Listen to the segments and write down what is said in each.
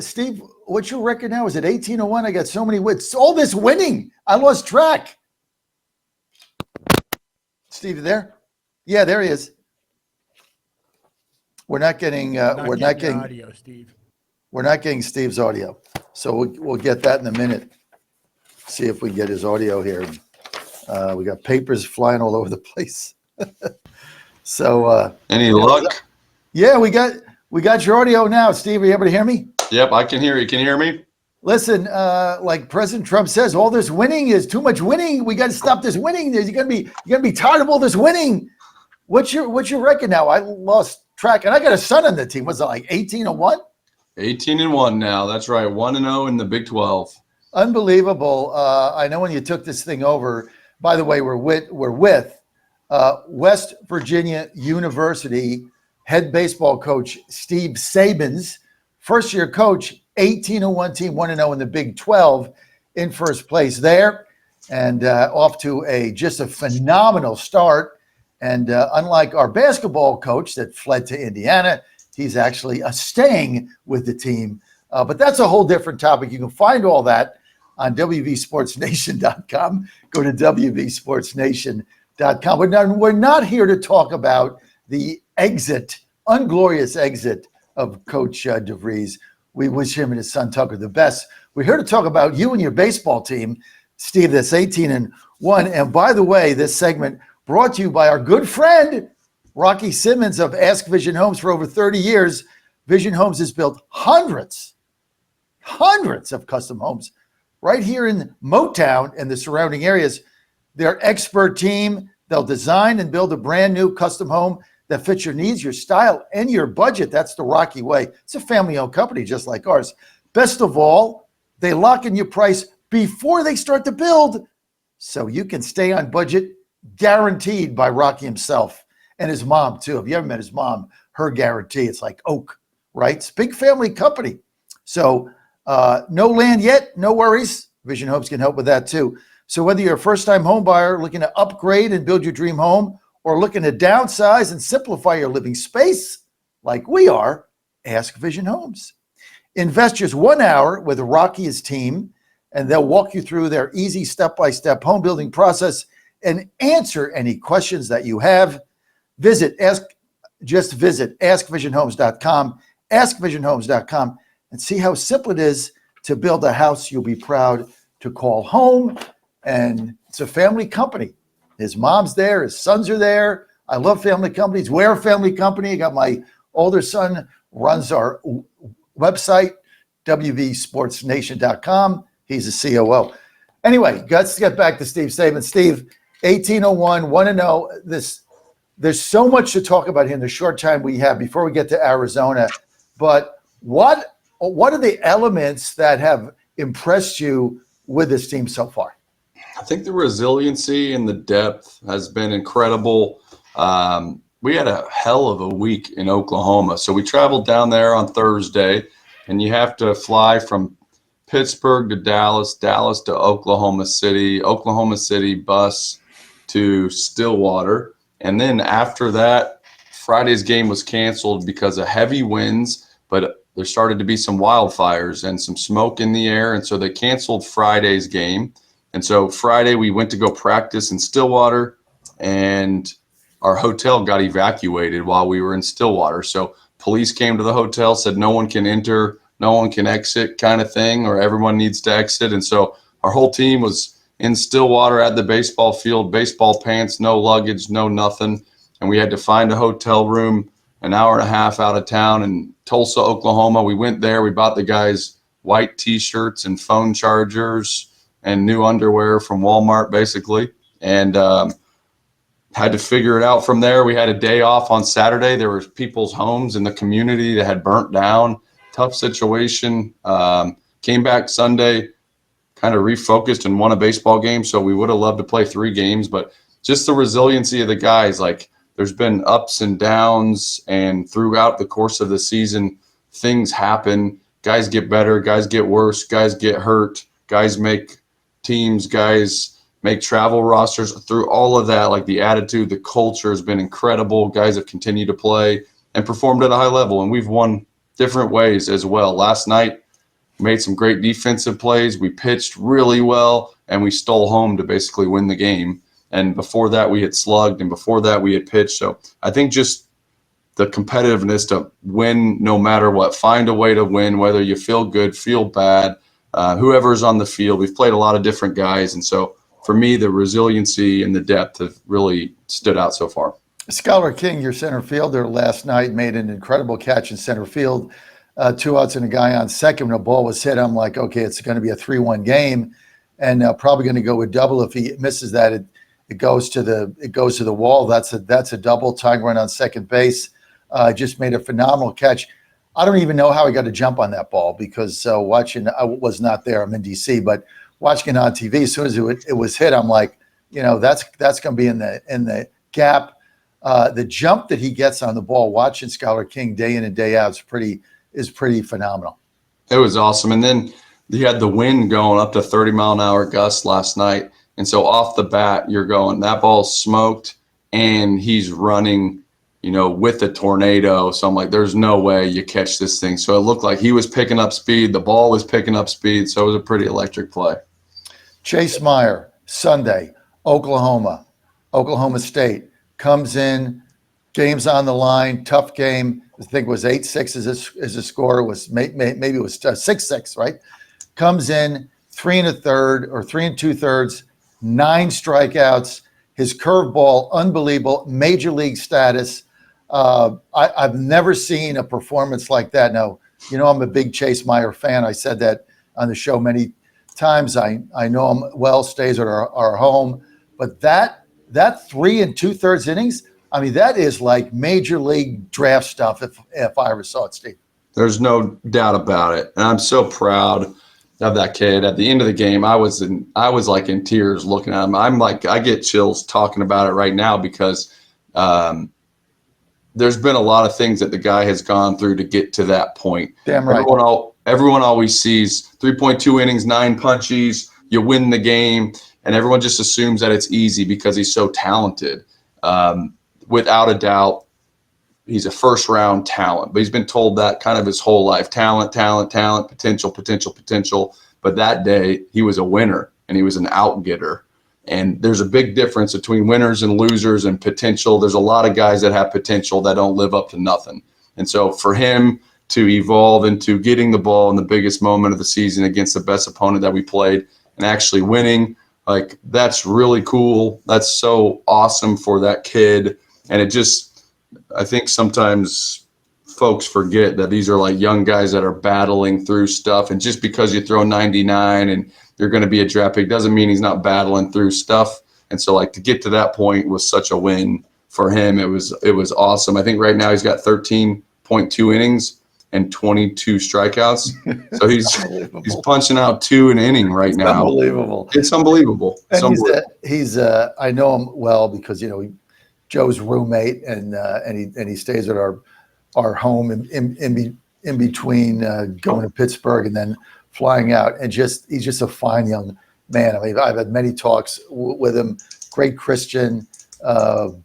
Steve, what's your record now? Is it 18-1? I got so many wins. All this winning. I lost track. Steve, you there? Yeah, there he is. We're not getting audio, Steve. We're not getting Steve's audio. So we'll get that in a minute. See if we can get his audio here. We got papers flying all over the place. So any luck? Yeah, we got your audio now. Steve, are you able to hear me? Yep, I can hear you. Can you hear me? Listen, like President Trump says, all this winning is too much winning. We got to stop this winning. You're gonna be tired of all this winning. What's your record now? I lost track, and I got a son on the team. Was it like 18-1? 18-1 now. That's right. 1-0 in the Big 12. Unbelievable. I know when you took this thing over. By the way, we're with West Virginia University head baseball coach Steve Sabins, first year coach, 18-1 team, 1-0 in the Big 12, in first place there, and off to just a phenomenal start. And unlike our basketball coach that fled to Indiana, he's actually staying with the team. But that's a whole different topic. You can find all that on WVSportsNation.com. Go to WVSportsNation.com. We're not here to talk about the unglorious exit of Coach DeVries. We wish him and his son Tucker the best. We're here to talk about you and your baseball team, Steve, that's 18-1. And by the way, this segment brought to you by our good friend, Rocky Simmons of Ask Vision Homes. For over 30 years, Vision Homes has built hundreds of custom homes right here in Motown and the surrounding areas. Their expert team, they'll design and build a brand new custom home that fits your needs, your style, and your budget. That's the Rocky way. It's a family-owned company just like ours. Best of all, they lock in your price before they start to build, so you can stay on budget, guaranteed by Rocky himself and his mom, too. If you haven't met his mom, her guarantee, it's like oak, right? It's a big family company. So no land yet, no worries. Vision Homes can help with that, too. So whether you're a first-time home buyer looking to upgrade and build your dream home, or looking to downsize and simplify your living space, like we are, ask Vision Homes. Invest just 1 hour with Rocky's team, and they'll walk you through their easy step-by-step home building process and answer any questions that you have. Visit askvisionhomes.com, askvisionhomes.com, and see how simple it is to build a house you'll be proud to call home. And it's a family company. His mom's there, his sons are there. I love family companies. We're a family company. I got my older son runs our website, WVSportsNation.com. He's a COO. Anyway, let's get back to Steve Sabins. Steve, 18-1, 1-0. There's so much to talk about here in the short time we have before we get to Arizona. But what are the elements that have impressed you with this team so far? I think the resiliency and the depth has been incredible. We had a hell of a week in Oklahoma. So we traveled down there on Thursday, and you have to fly from Pittsburgh to Dallas, Dallas to Oklahoma City bus to Stillwater. And then after that, Friday's game was canceled because of heavy winds, but there started to be some wildfires and some smoke in the air. And so they canceled Friday's game. And so Friday we went to go practice in Stillwater, and our hotel got evacuated while we were in Stillwater. So police came to the hotel, said no one can enter, no one can exit kind of thing, or everyone needs to exit. And so our whole team was in Stillwater at the baseball field, baseball pants, no luggage, no nothing. And we had to find a hotel room an hour and a half out of town in Tulsa, Oklahoma. We went there. We bought the guys white T-shirts and phone chargers and new underwear from Walmart, basically, and had to figure it out from there. We had a day off on Saturday. There were people's homes in the community that had burnt down. Tough situation. Came back Sunday, kind of refocused and won a baseball game. So we would have loved to play 3 games, but just the resiliency of the guys. Like, there's been ups and downs, and throughout the course of the season, things happen. Guys get better, guys get worse, guys get hurt, guys make teams, guys make travel rosters. Through all of that, like, the attitude, the culture has been incredible. Guys have continued to play and performed at a high level, and we've won different ways as well. Last night, made some great defensive plays. We pitched really well, and we stole home to basically win the game. And before that, we had slugged, and before that, we had pitched. So I think just the competitiveness to win no matter what, find a way to win, whether you feel good, feel bad, whoever's on the field. We've played a lot of different guys. And so for me, the resiliency and the depth have really stood out so far. Skylar King, your center fielder, last night made an incredible catch in center field. 2 outs and a guy on second. When the ball was hit, I'm like, okay, it's going to be a 3-1 game, and probably going to go with double. If he misses that, it goes to the wall. That's a double. Tying run on second base. Just made a phenomenal catch. I don't even know how he got a jump on that ball because watching, I was not there. I'm in DC, but watching it on TV, as soon as it was hit, I'm like, that's going to be in the gap. The jump that he gets on the ball, watching Skylar King day in and day out is pretty phenomenal. It was awesome. And then he had the wind going up to 30-mile-an-hour gusts last night. And so off the bat, you're going, that ball's smoked, and he's running, with the tornado. So I'm like, there's no way you catch this thing. So it looked like he was picking up speed. The ball was picking up speed. So it was a pretty electric play. Chase Meyer, Sunday, Oklahoma State, comes in, game's on the line, tough game. I think it was 8-6 as a score. It was maybe it was 6-6, right? Comes in 3 2/3, 9 strikeouts. His curveball, unbelievable, major league status. I've never seen a performance like that. Now, I'm a big Chase Meyer fan. I said that on the show many times. I know him well, stays at our home. But that 3 2/3 innings, I mean, that is like major league draft stuff if I ever saw it, Steve. There's no doubt about it. And I'm so proud of that kid. At the end of the game, I was like in tears looking at him. I'm like, I get chills talking about it right now because there's been a lot of things that the guy has gone through to get to that point. Damn right. Everyone always sees 3.2 innings, 9 punchies, you win the game, and everyone just assumes that it's easy because he's so talented. Without a doubt, he's a first-round talent, but he's been told that kind of his whole life. Talent, potential. But that day, he was a winner, and he was an out-getter. And there's a big difference between winners and losers and potential. There's a lot of guys that have potential that don't live up to nothing. And so for him to evolve into getting the ball in the biggest moment of the season against the best opponent that we played and actually winning, like, that's really cool. That's so awesome for that kid. And I think sometimes folks forget that these are like young guys that are battling through stuff. And just because you throw 99 and you're going to be a draft pick doesn't mean he's not battling through stuff. And so, like, to get to that point was such a win for him. It was awesome. I think right now he's got 13.2 innings and 22 strikeouts. So he's punching out 2 an inning right now. Unbelievable. It's unbelievable. And he's I know him well because Joe's roommate, and he stays at our home in between going to Pittsburgh and then flying out. And he's just a fine young man. I mean, I've had many talks with him. Great Christian,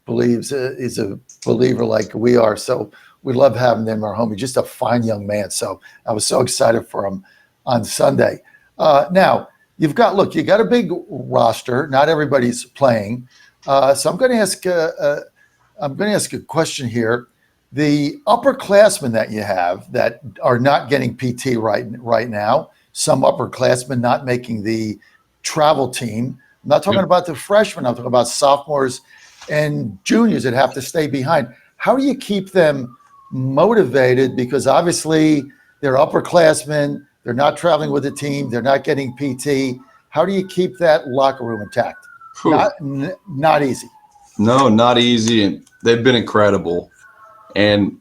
believes he's a believer like we are. So we love having him in our home. He's just a fine young man. So I was so excited for him on Sunday. Now you got a big roster. Not everybody's playing. So I'm going to ask a question here. The upperclassmen that you have that are not getting PT right now, some upperclassmen not making the travel team. I'm not talking about the freshmen. I'm talking about sophomores and juniors that have to stay behind. How do you keep them motivated? Because obviously they're upperclassmen. They're not traveling with the team. They're not getting PT. How do you keep that locker room intact? Not easy. No, not easy. And they've been incredible. And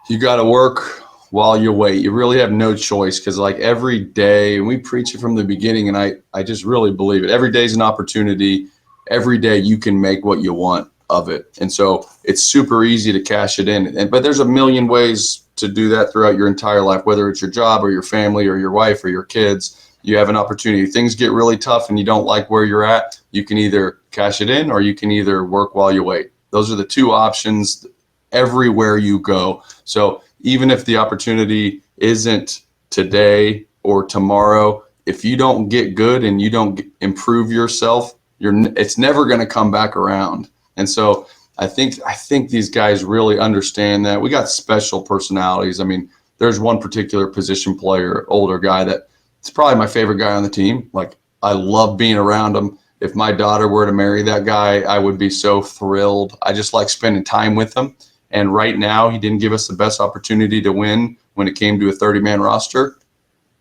you got to work while you wait. You really have no choice because, like, every day, and we preach it from the beginning, and I just really believe it. Every day is an opportunity. Every day you can make what you want of it. And so it's super easy to cash it in. But there's a million ways to do that throughout your entire life, whether it's your job or your family or your wife or your kids. You have an opportunity. Things get really tough and you don't like where you're at. You can either cash it in or you can either work while you wait. Those are the two options everywhere you go. So even if the opportunity isn't today or tomorrow, if you don't get good and you don't improve yourself, it's never going to come back around. And so I think these guys really understand that. We got special personalities. I mean, there's one particular position player, older guy, that it's probably my favorite guy on the team. Like, I love being around him. If my daughter were to marry that guy, I would be so thrilled. I just like spending time with him. And right now, he didn't give us the best opportunity to win when it came to a 30-man roster.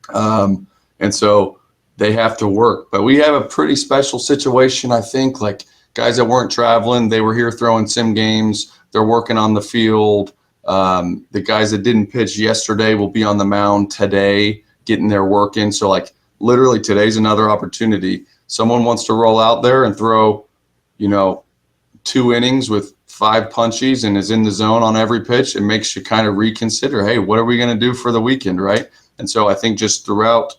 And so they have to work. But we have a pretty special situation, I think. Like, guys that weren't traveling, they were here throwing sim games. They're working on the field. The guys that didn't pitch yesterday will be on the mound today, getting their work in. So, like, literally today's another opportunity. Someone wants to roll out there and throw, 2 innings with 5 punchies and is in the zone on every pitch. It makes you kind of reconsider, hey, what are we going to do for the weekend, right? And so I think just throughout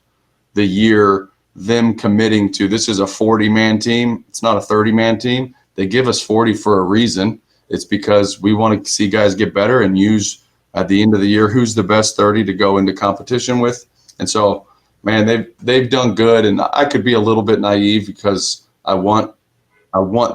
the year, them committing to this is a 40-man team. It's not a 30-man team. They give us 40 for a reason. It's because we want to see guys get better and use at the end of the year who's the best 30 to go into competition with. And so, man, they've done good. And I could be a little bit naive because I want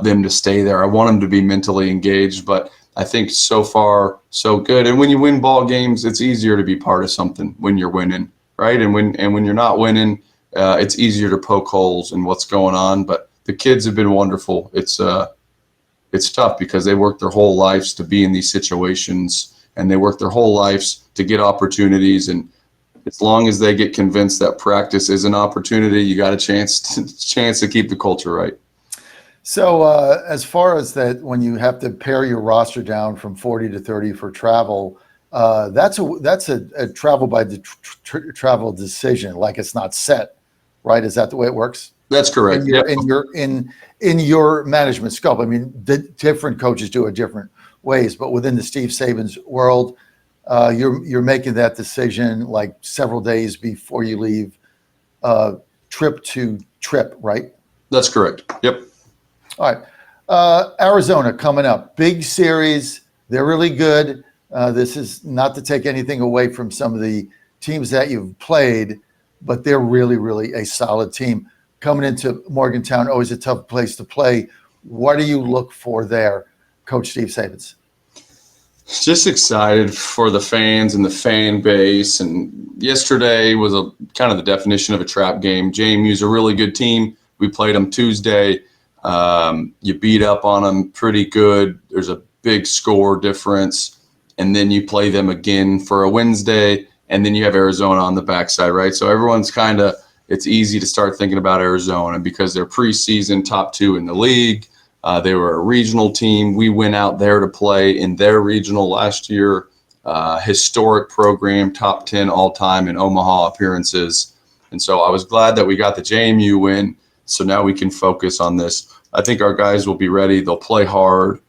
them to stay there. I want them to be mentally engaged. But I think so far so good. And when you win ball games, it's easier to be part of something when you're winning, right? And when you're not winning, it's easier to poke holes in what's going on. But the kids have been wonderful. It's tough because they work their whole lives to be in these situations, and they work their whole lives to get opportunities. And as long as they get convinced that practice is an opportunity, you got a chance to keep the culture right. So as far as that, when you have to pare your roster down from 40 to 30 for travel, that's a travel by travel decision. Like, it's not set, right? Is that the way it works? That's correct. In your management scope. I mean, the different coaches do it different ways, but within the Steve Sabins world, you're making that decision like several days before you leave, trip to trip, right? That's correct. Yep. All right. Arizona coming up. Big series. They're really good. This is not to take anything away from some of the teams that you've played, but they're really, really a solid team. Coming into Morgantown, always a tough place to play. What do you look for there, Coach Steve Sabins? Just excited for the fans and the fan base. And yesterday was a kind of the definition of a trap game. JMU's a really good team. We played them Tuesday. You beat up on them pretty good. There's a big score difference. And then you play them again for a Wednesday, and then you have Arizona on the backside, right? So everyone's it's easy to start thinking about Arizona because they're preseason top 2 in the league. They were a regional team. We went out there to play in their regional last year. Historic program, top 10 all-time in Omaha appearances. And so I was glad that we got the JMU win. So now we can focus on this. I think our guys will be ready. They'll play hard.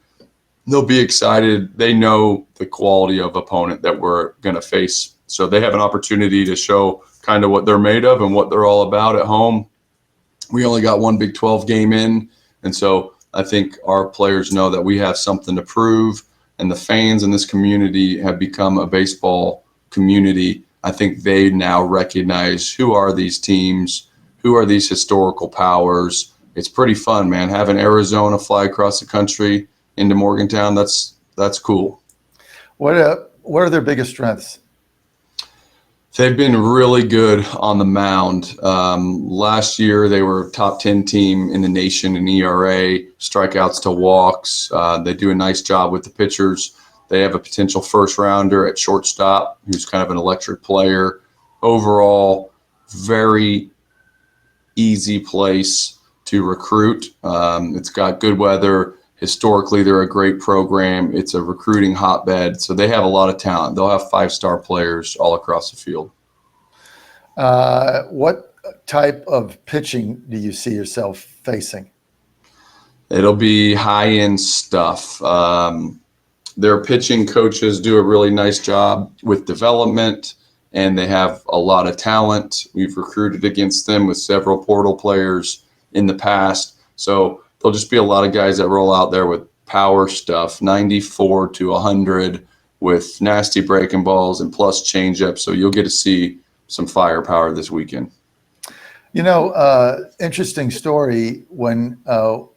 They'll be excited. They know the quality of opponent that we're going to face. So they have an opportunity to show kind of what they're made of and what they're all about at home. We only got one Big 12 game in. And so I think our players know that we have something to prove. And the fans in this community have become a baseball community. I think they now recognize who are these teams, who are these historical powers. It's pretty fun, man. Having Arizona fly across the country into Morgantown, that's cool. What are their biggest strengths? They've been really good on the mound. Last year, they were a top 10 team in the nation in ERA, strikeouts to walks. They do a nice job with the pitchers. They have a potential first rounder at shortstop who's kind of an electric player. Overall, very easy place to recruit. It's got good weather. Historically, they're a great program. It's a recruiting hotbed. So they have a lot of talent. They'll have 5-star players all across the field. What type of pitching do you see yourself facing? It'll be high-end stuff. Their pitching coaches do a really nice job with development, and they have a lot of talent. We've recruited against them with several portal players in the past. So there'll just be a lot of guys that roll out there with power stuff, 94 to 100 with nasty breaking balls and plus changeup. So you'll get to see some firepower this weekend. Interesting story when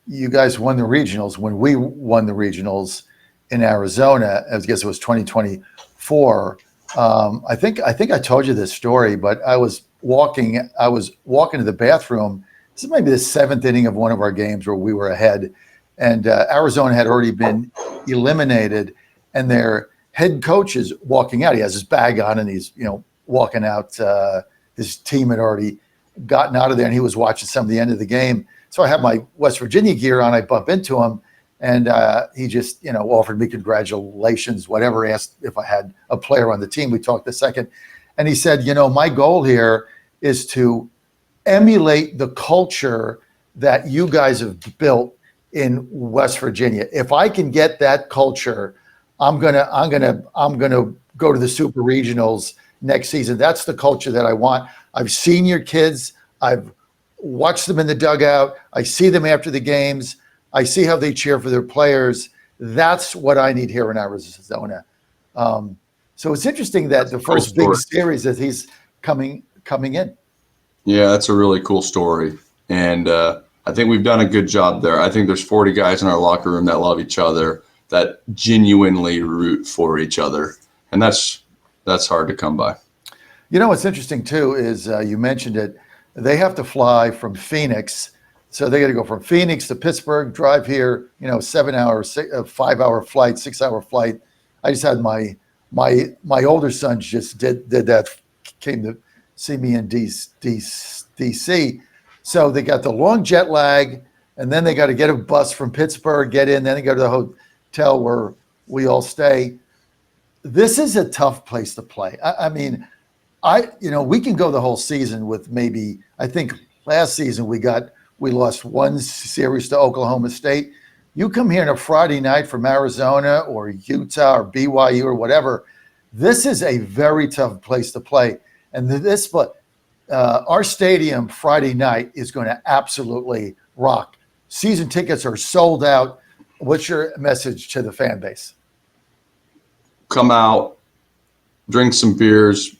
you guys won the regionals, when we won the regionals in Arizona, I guess it was 2024. I think I told you this story, but I was walking to the bathroom. This is maybe the seventh inning of one of our games where we were ahead, and Arizona had already been eliminated, and their head coach is walking out. He has his bag on, and he's walking out. His team had already gotten out of there, and he was watching some of the end of the game. So I have my West Virginia gear on. I bump into him, and he just offered me congratulations, whatever, asked if I had a player on the team. We talked a second, and he said, my goal here is to emulate the culture that you guys have built in West Virginia. If I can get that culture, I'm gonna go to the Super Regionals next season. That's the culture that I want. I've seen your kids. I've watched them in the dugout. I see them after the games. I see how they cheer for their players. That's what I need here in Arizona. So it's interesting that the first big series that he's coming in. Yeah, that's a really cool story. And I think we've done a good job there. I think there's 40 guys in our locker room that love each other, that genuinely root for each other. And that's hard to come by. What's interesting too is you mentioned it. They have to fly from Phoenix, so they got to go from Phoenix to Pittsburgh, drive here. 7 hours, 5 hour flight, 6 hour flight. I just had my older son just did that. Came to see me in DC. So they got the long jet lag, and then they got to get a bus from Pittsburgh, get in, then they go to the hotel where we all stay. This is a tough place to play. I mean, we can go the whole season with maybe, I think last season we lost one series to Oklahoma State. You come here on a Friday night from Arizona or Utah or BYU or whatever. This is a very tough place to play. And our stadium Friday night is going to absolutely rock. Season tickets are sold out. What's your message to the fan base? Come out, drink some beers,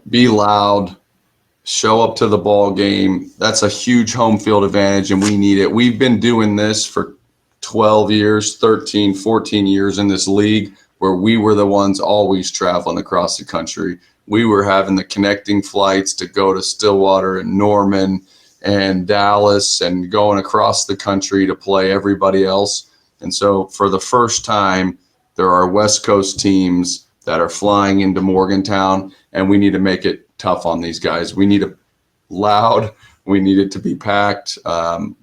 be loud, show up to the ball game. That's a huge home field advantage, and we need it. We've been doing this for 12 years, 13, 14 years in this league, where we were the ones always traveling across the country. We were having the connecting flights to go to Stillwater and Norman and Dallas and going across the country to play everybody else. And so for the first time, there are West Coast teams that are flying into Morgantown, and we need to make it tough on these guys. We need it loud. We need it to be packed.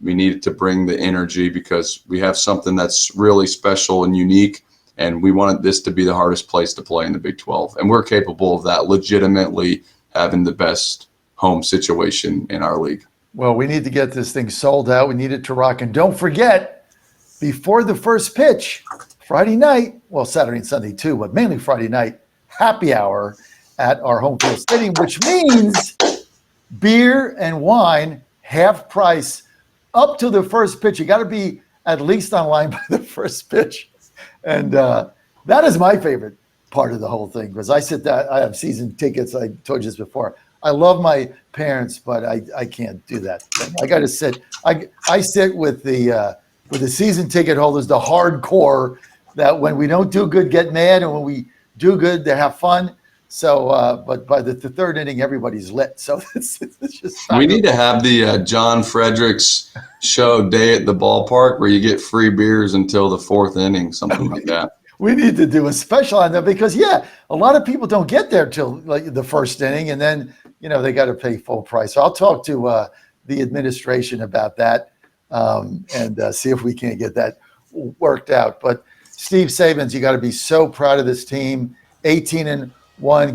We need it to bring the energy, because we have something that's really special and unique, and we want this to be the hardest place to play in the Big 12. And we're capable of that, legitimately having the best home situation in our league. Well, we need to get this thing sold out. We need it to rock. And don't forget, before the first pitch, Friday night, well, Saturday and Sunday too, but mainly Friday night, happy hour at our home field stadium, which means beer and wine, half price, up to the first pitch. You got to be at least online by the first pitch. And that is my favorite part of the whole thing, because I have season tickets. I told you this before. I love my parents, but I can't do that thing. I got to sit. I sit with the season ticket holders, the hardcore, that when we don't do good, get mad, and when we do good, they have fun. So, but by the third inning, everybody's lit. So it's just. We need to have the John Fredericks show day at the ballpark, where you get free beers until the fourth inning, something like that. We need to do a special on that, because a lot of people don't get there till like the first inning, and then they got to pay full price. So I'll talk to the administration about that and see if we can't get that worked out. But Steve Sabins, you got to be so proud of this team. 18-1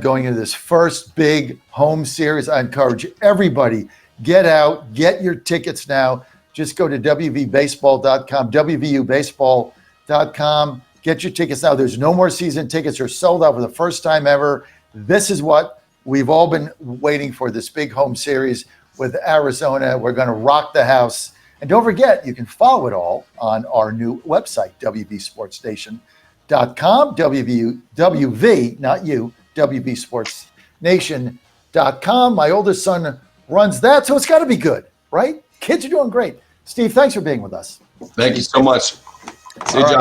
going into this first big home series. I encourage everybody, get out, get your tickets now. Just go to wvbaseball.com, wvubaseball.com. Get your tickets now. There's no more season tickets. They're sold out for the first time ever. This is what we've all been waiting for, this big home series with Arizona. We're going to rock the house. And don't forget, you can follow it all on our new website, wvsportstation.com, WV, not you, WV Sports nation.com. My oldest son runs that, so it's got to be good, right? Kids are doing great. Steve, thanks for being with us. Thank you so much. See you, John.